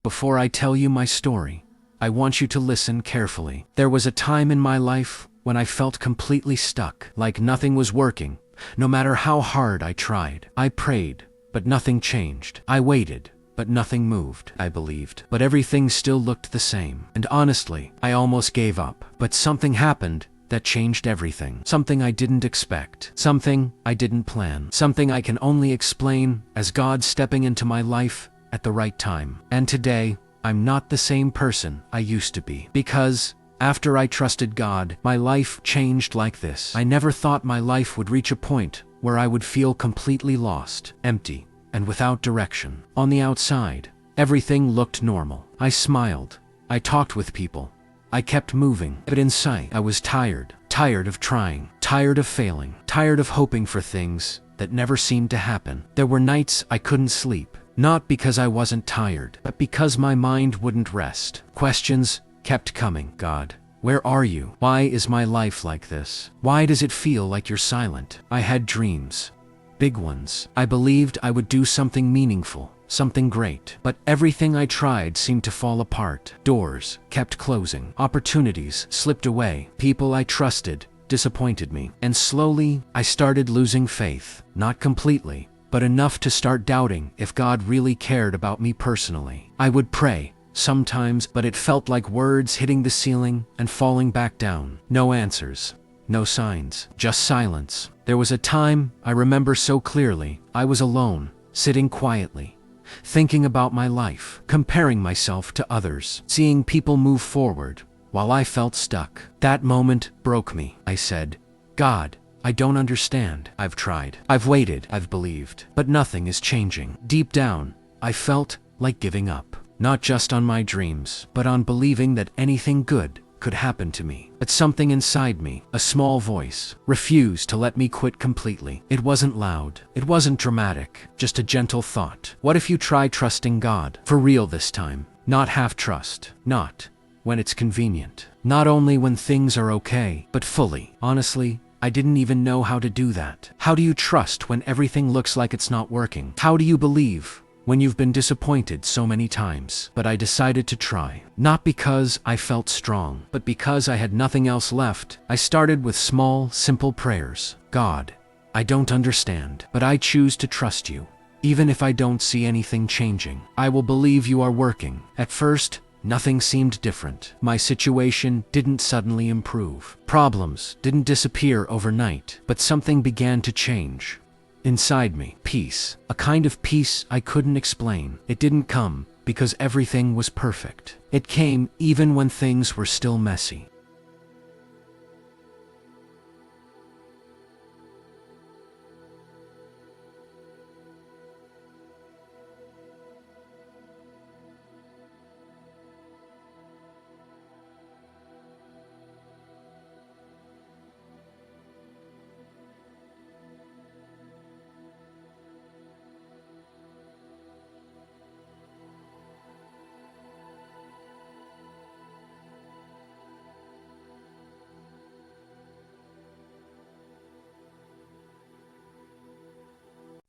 Before I tell you my story, I want you to listen carefully. There was a time in my life when I felt completely stuck, like nothing was working, no matter how hard I tried. I prayed, but nothing changed. I waited, but nothing moved. I believed, but everything still looked the same. And honestly, I almost gave up. But something happened that changed everything. Something I didn't expect. Something I didn't plan. Something I can only explain as God stepping into my life at the right time. And today, I'm not the same person I used to be. Because after I trusted God, my life changed like this. I never thought my life would reach a point where I would feel completely lost, empty, and without direction. On the outside, everything looked normal. I smiled. I talked with people. I kept moving. But inside, I was tired. Tired of trying. Tired of failing. Tired of hoping for things that never seemed to happen. There were nights I couldn't sleep. Not because I wasn't tired, but because my mind wouldn't rest. Questions kept coming. God, where are you? Why is my life like this? Why does it feel like you're silent? I had dreams. Big ones. I believed I would do something meaningful, something great. But everything I tried seemed to fall apart. Doors kept closing. Opportunities slipped away. People I trusted disappointed me. And slowly, I started losing faith. Not completely, but enough to start doubting if God really cared about me personally. I would pray sometimes, but it felt like words hitting the ceiling and falling back down. No answers. No signs. Just silence. There was a time I remember so clearly. I was alone, sitting quietly, thinking about my life, comparing myself to others, seeing people move forward while I felt stuck. That moment broke me. I said, God, I don't understand. I've tried. I've waited. I've believed. But nothing is changing. Deep down, I felt like giving up. Not just on my dreams, but on believing that anything good could happen to me. But something inside me, a small voice, refused to let me quit completely. It wasn't loud. It wasn't dramatic. Just a gentle thought. What if you try trusting God? For real this time. Not half trust. Not when it's convenient. Not only when things are okay, but fully. Honestly, I didn't even know how to do that. How do you trust when everything looks like it's not working? How do you believe when you've been disappointed so many times? But I decided to try. Not because I felt strong, but because I had nothing else left. I started with small, simple prayers. God, I don't understand, but I choose to trust you. Even if I don't see anything changing, I will believe you are working. At first, nothing seemed different. My situation didn't suddenly improve. Problems didn't disappear overnight, but something began to change. Inside me, peace. A kind of peace I couldn't explain. It didn't come because everything was perfect. It came even when things were still messy.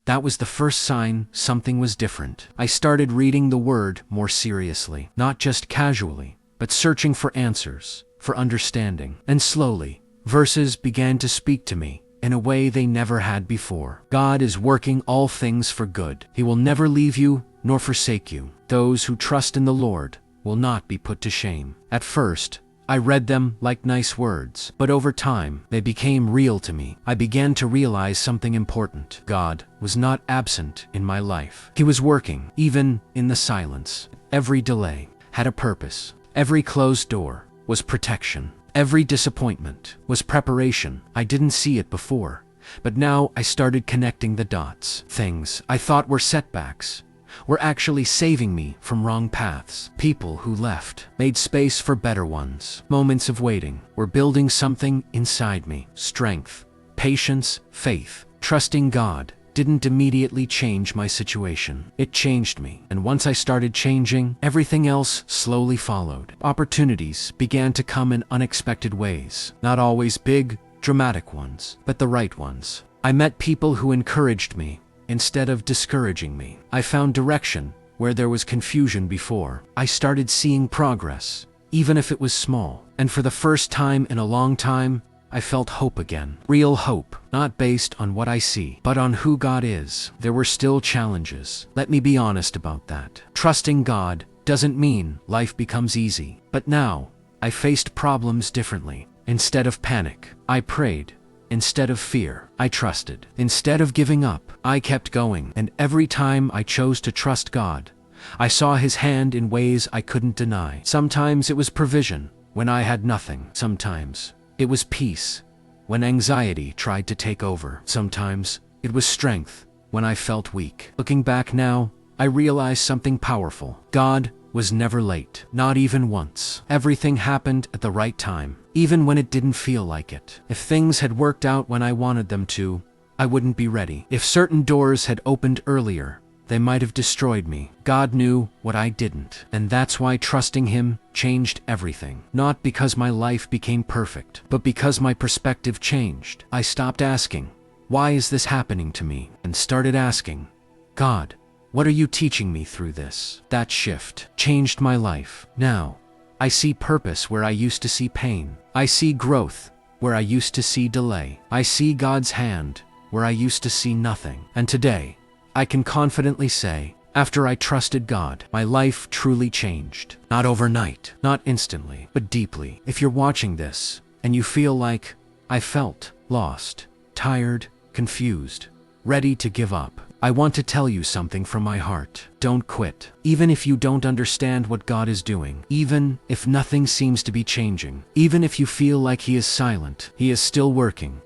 That was the first sign something was different. I started reading the Word more seriously, not just casually, but searching for answers, for understanding. And slowly, verses began to speak to me in a way they never had before. God is working all things for good. He will never leave you nor forsake you. Those who trust in the Lord will not be put to shame. At first, I read them like nice words, but over time, they became real to me. I began to realize something important. God was not absent in my life. He was working, even in the silence. Every delay had a purpose. Every closed door was protection. Every disappointment was preparation. I didn't see it before, but now I started connecting the dots. Things I thought were setbacks were actually saving me from wrong paths. People who left made space for better ones. Moments of waiting were building something inside me. Strength, patience, faith. Trusting God didn't immediately change my situation. It changed me. And once I started changing, everything else slowly followed. Opportunities began to come in unexpected ways. Not always big, dramatic ones, but the right ones. I met people who encouraged me instead of discouraging me. I found direction where there was confusion before. I started seeing progress, even if it was small. And for the first time in a long time, I felt hope again. Real hope, not based on what I see, but on who God is. There were still challenges. Let me be honest about that. Trusting God doesn't mean life becomes easy. But now, I faced problems differently. Instead of panic, I prayed. Instead of fear, I trusted. Instead of giving up, I kept going. And every time I chose to trust God, I saw His hand in ways I couldn't deny. Sometimes it was provision, when I had nothing. Sometimes it was peace, when anxiety tried to take over. Sometimes it was strength, when I felt weak. Looking back now, I realized something powerful. God was never late, not even once. Everything happened at the right time, even when it didn't feel like it. If things had worked out when I wanted them to, I wouldn't be ready. If certain doors had opened earlier, they might have destroyed me. God knew what I didn't, and that's why trusting Him changed everything. Not because my life became perfect, but because my perspective changed. I stopped asking, "Why is this happening to me?" and started asking, "God, what are you teaching me through this?" That shift changed my life. Now, I see purpose where I used to see pain. I see growth where I used to see delay. I see God's hand where I used to see nothing. And today, I can confidently say, after I trusted God, my life truly changed. Not overnight, not instantly, but deeply. If you're watching this, and you feel like I felt lost, tired, confused, ready to give up, I want to tell you something from my heart. Don't quit. Even if you don't understand what God is doing, even if nothing seems to be changing, even if you feel like He is silent, He is still working.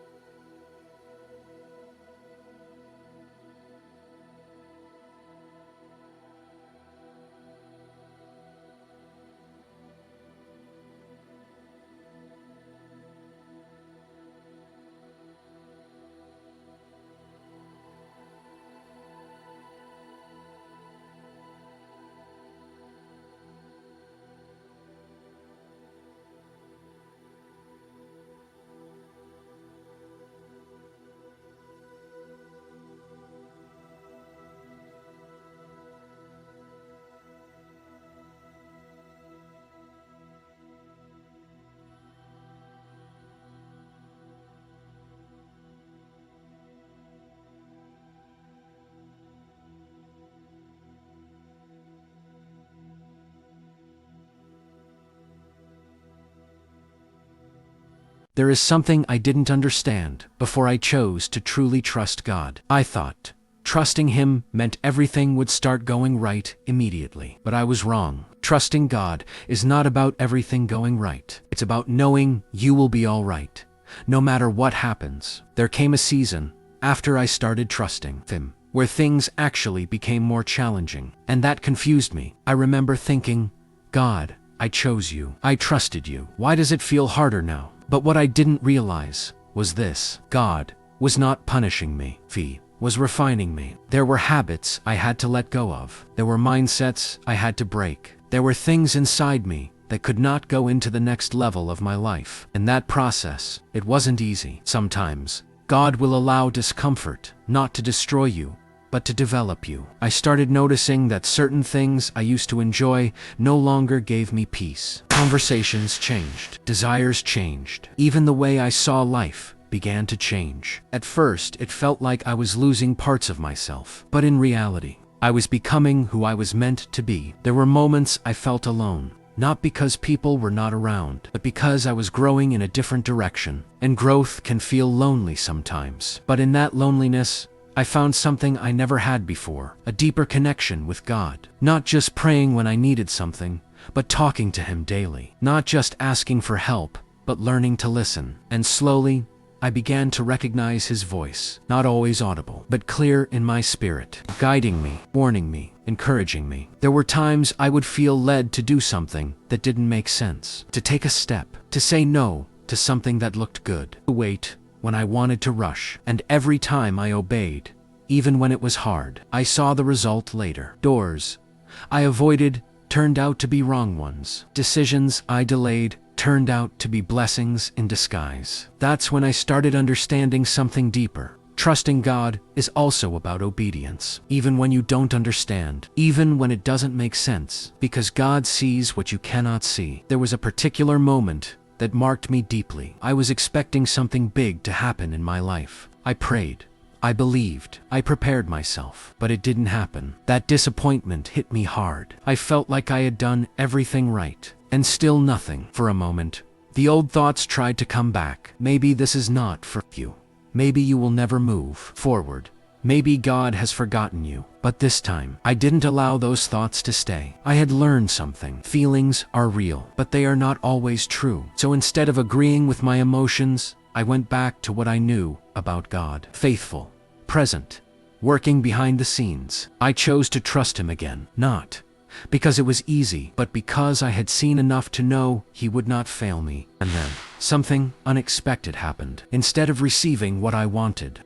There is something I didn't understand before I chose to truly trust God. I thought trusting Him meant everything would start going right immediately. But I was wrong. Trusting God is not about everything going right. It's about knowing you will be all right, no matter what happens. There came a season, after I started trusting Him, where things actually became more challenging. And that confused me. I remember thinking, "God, I chose you. I trusted you. Why does it feel harder now?" But what I didn't realize was this: God was not punishing me. He was refining me. There were habits I had to let go of. There were mindsets I had to break. There were things inside me that could not go into the next level of my life. In that process, it wasn't easy. Sometimes, God will allow discomfort, not to destroy you, but to develop you. I started noticing that certain things I used to enjoy no longer gave me peace. Conversations changed. Desires changed. Even the way I saw life began to change. At first, it felt like I was losing parts of myself. But in reality, I was becoming who I was meant to be. There were moments I felt alone. Not because people were not around, but because I was growing in a different direction. And growth can feel lonely sometimes. But in that loneliness, I found something I never had before, a deeper connection with God. Not just praying when I needed something, but talking to Him daily. Not just asking for help, but learning to listen. And slowly, I began to recognize His voice, not always audible, but clear in my spirit, guiding me, warning me, encouraging me. There were times I would feel led to do something that didn't make sense, to take a step, to say no to something that looked good, to wait when I wanted to rush. And every time I obeyed, even when it was hard, I saw the result later. Doors I avoided turned out to be wrong ones. Decisions I delayed turned out to be blessings in disguise. That's when I started understanding something deeper. Trusting God is also about obedience, even when you don't understand, even when it doesn't make sense, because God sees what you cannot see. There was a particular moment that marked me deeply. I was expecting something big to happen in my life. I prayed. I believed. I prepared myself, but it didn't happen. That disappointment hit me hard. I felt like I had done everything right, and still nothing. For a moment, the old thoughts tried to come back. Maybe this is not for you. Maybe you will never move forward. Maybe God has forgotten you. But this time, I didn't allow those thoughts to stay. I had learned something. Feelings are real, but they are not always true. So instead of agreeing with my emotions, I went back to what I knew about God. Faithful, present, working behind the scenes. I chose to trust Him again, not because it was easy, but because I had seen enough to know He would not fail me. And then, something unexpected happened. Instead of receiving what I wanted,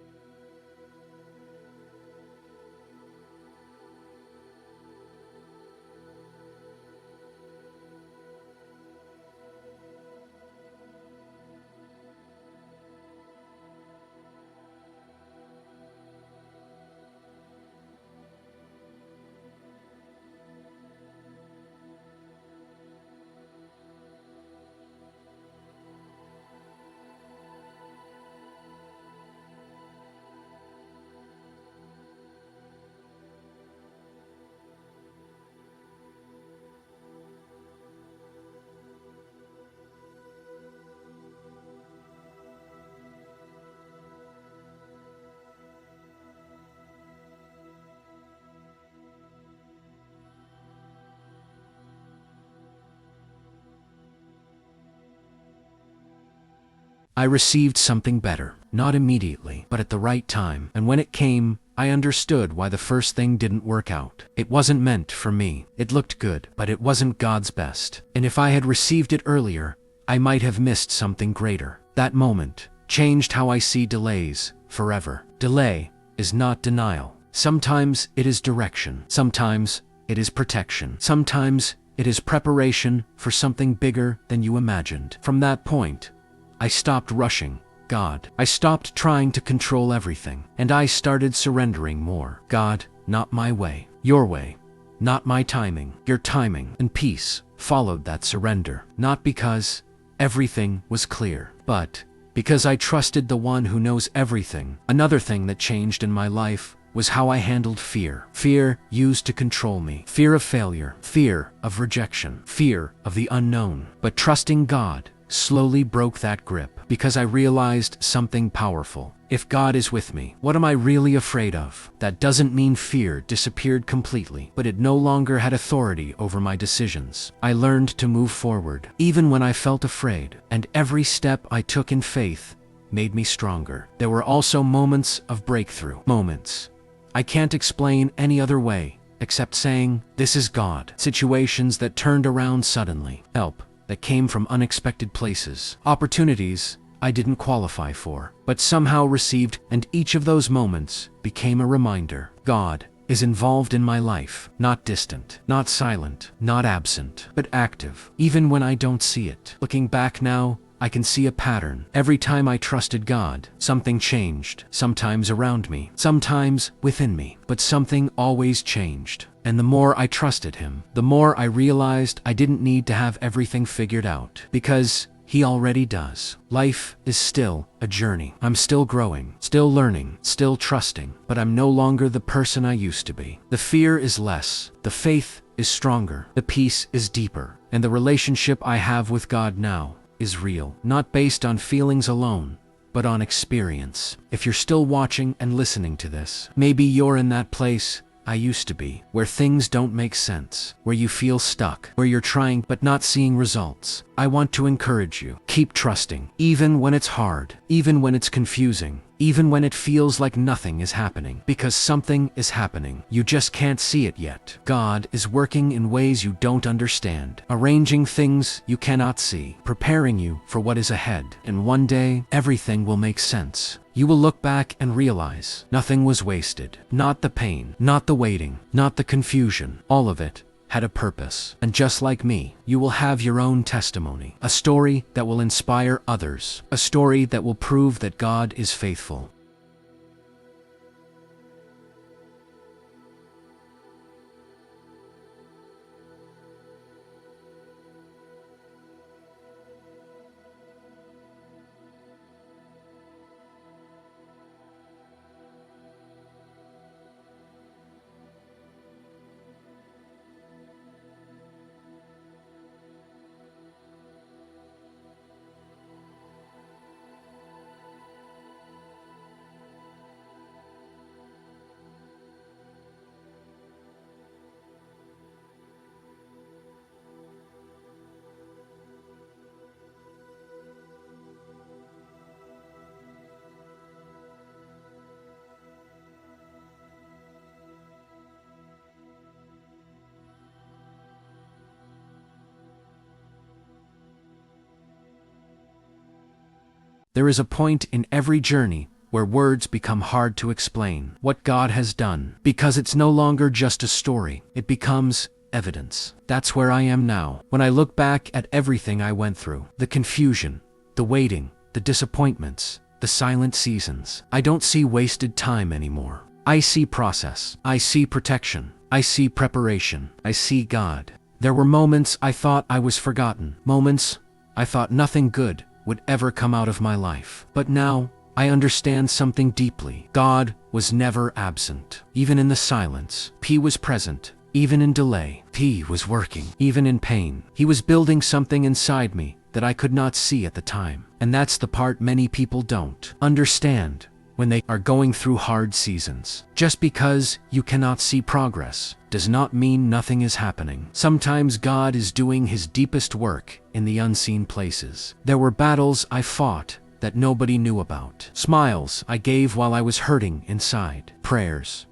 I received something better. Not immediately, but at the right time. And when it came, I understood why the first thing didn't work out. It wasn't meant for me. It looked good, but it wasn't God's best. And if I had received it earlier, I might have missed something greater. That moment changed how I see delays forever. Delay is not denial. Sometimes it is direction. Sometimes it is protection. Sometimes it is preparation for something bigger than you imagined. From that point, I stopped rushing God. I stopped trying to control everything, and I started surrendering more. God, not my way, your way, not my timing, your timing. And peace followed that surrender, not because everything was clear, but because I trusted the one who knows everything. Another thing that changed in my life was how I handled fear. Fear used to control me. Fear of failure, fear of rejection, fear of the unknown. But trusting God slowly broke that grip, because I realized something powerful. If God is with me, what am I really afraid of? That doesn't mean fear disappeared completely, but it no longer had authority over my decisions. I learned to move forward, even when I felt afraid, and every step I took in faith made me stronger. There were also moments of breakthrough. Moments I can't explain any other way, except saying, "This is God." Situations that turned around suddenly. Help that came from unexpected places. Opportunities I didn't qualify for, but somehow received, and each of those moments became a reminder. God is involved in my life, not distant, not silent, not absent, but active, even when I don't see it. Looking back now, I can see a pattern. Every time I trusted God, something changed, sometimes around me, sometimes within me, but something always changed. And the more I trusted Him, the more I realized I didn't need to have everything figured out, because He already does. Life is still a journey. I'm still growing, still learning, still trusting, but I'm no longer the person I used to be. The fear is less, the faith is stronger, the peace is deeper, and the relationship I have with God now is real, not based on feelings alone, but on experience. If you're still watching and listening to this, maybe you're in that place I used to be, where things don't make sense, where you feel stuck, where you're trying but not seeing results. I want to encourage you. Keep trusting, even when it's hard, even when it's confusing, even when it feels like nothing is happening, because something is happening. You just can't see it yet. God is working in ways you don't understand, arranging things you cannot see, preparing you for what is ahead. And one day, everything will make sense. You will look back and realize nothing was wasted. Not the pain, not the waiting, not the confusion. All of it had a purpose. And just like me, you will have your own testimony, a story that will inspire others, a story that will prove that God is faithful. There is a point in every journey where words become hard to explain what God has done, because it's no longer just a story, it becomes evidence. That's where I am now. When I look back at everything I went through, the confusion, the waiting, the disappointments, the silent seasons, I don't see wasted time anymore. I see process. I see protection. I see preparation. I see God. There were moments I thought I was forgotten. Moments I thought nothing good would ever come out of my life. But now, I understand something deeply. God was never absent. Even in the silence, He was present. Even in delay, He was working. Even in pain, He was building something inside me that I could not see at the time. And that's the part many people don't understand when they are going through hard seasons. Just because you cannot see progress does not mean nothing is happening. Sometimes God is doing His deepest work in the unseen places. There were battles I fought that nobody knew about. Smiles I gave while I was hurting inside. Prayers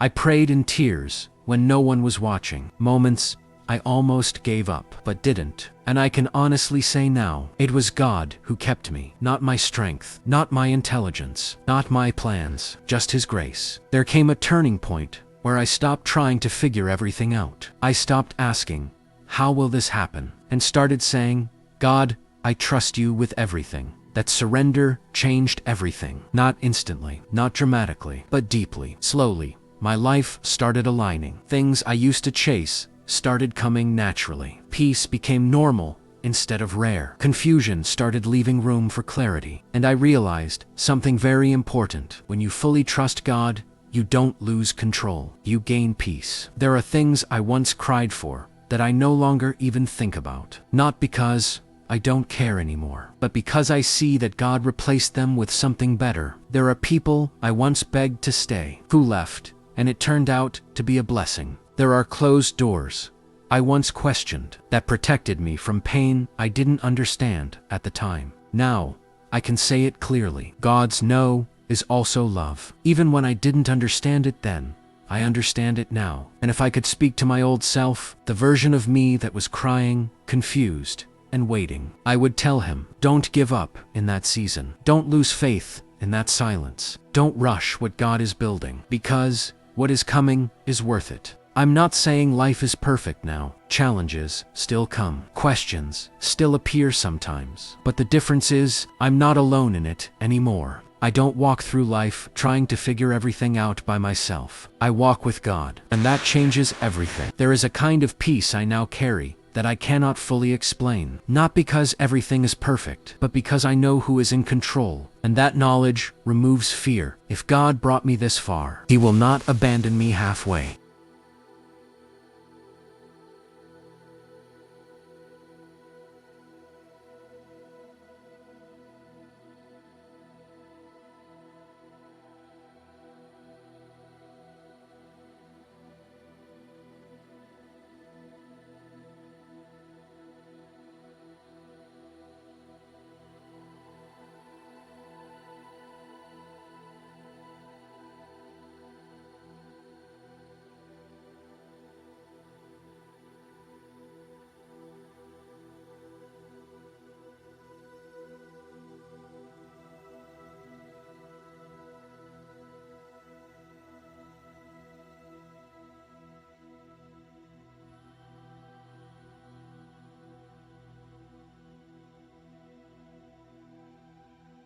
I prayed in tears when no one was watching. Moments I almost gave up, but didn't. And I can honestly say now, it was God who kept me. Not my strength, not my intelligence, not my plans, just His grace. There came a turning point where I stopped trying to figure everything out. I stopped asking, how will this happen? And started saying, God, I trust You with everything. That surrender changed everything. Not instantly, not dramatically, but deeply. Slowly, my life started aligning. Things I used to chase started coming naturally. Peace became normal instead of rare. Confusion started leaving room for clarity. And I realized something very important. When you fully trust God, you don't lose control. You gain peace. There are things I once cried for that I no longer even think about. Not because I don't care anymore, but because I see that God replaced them with something better. There are people I once begged to stay who left, and it turned out to be a blessing. There are closed doors I once questioned that protected me from pain I didn't understand at the time. Now, I can say it clearly. God's no is also love. Even when I didn't understand it then, I understand it now. And if I could speak to my old self, the version of me that was crying, confused, and waiting, I would tell him, don't give up in that season. Don't lose faith in that silence. Don't rush what God is building, because what is coming is worth it. I'm not saying life is perfect now. Challenges still come. Questions still appear sometimes. But the difference is, I'm not alone in it anymore. I don't walk through life trying to figure everything out by myself. I walk with God, and that changes everything. There is a kind of peace I now carry that I cannot fully explain. Not because everything is perfect, but because I know who is in control. And that knowledge removes fear. If God brought me this far, He will not abandon me halfway.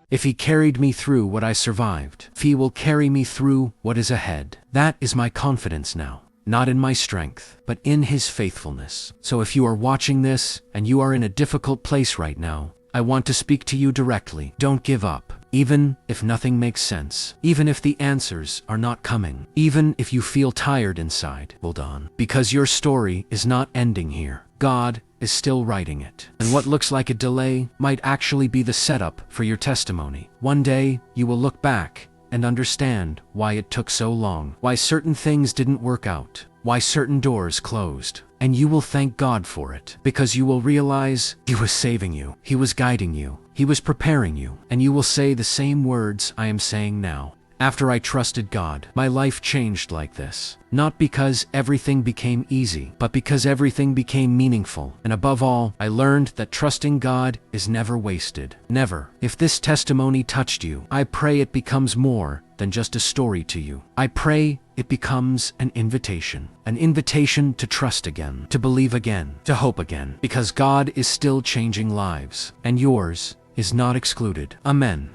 If He carried me through what I survived, He will carry me through what is ahead. That is my confidence now. Not in my strength, but in His faithfulness. So if you are watching this, and you are in a difficult place right now, I want to speak to you directly. Don't give up. Even if nothing makes sense. Even if the answers are not coming. Even if you feel tired inside. Hold on. Because your story is not ending here. God is still writing it. And what looks like a delay might actually be the setup for your testimony. One day, you will look back and understand why it took so long. Why certain things didn't work out. Why certain doors closed. And you will thank God for it. Because you will realize He was saving you. He was guiding you. He was preparing you. And you will say the same words I am saying now. After I trusted God, my life changed like this. Not because everything became easy, but because everything became meaningful. And above all, I learned that trusting God is never wasted. Never. If this testimony touched you, I pray it becomes more than just a story to you. I pray it becomes an invitation to trust again, to believe again, to hope again, because God is still changing lives, and yours is not excluded. Amen.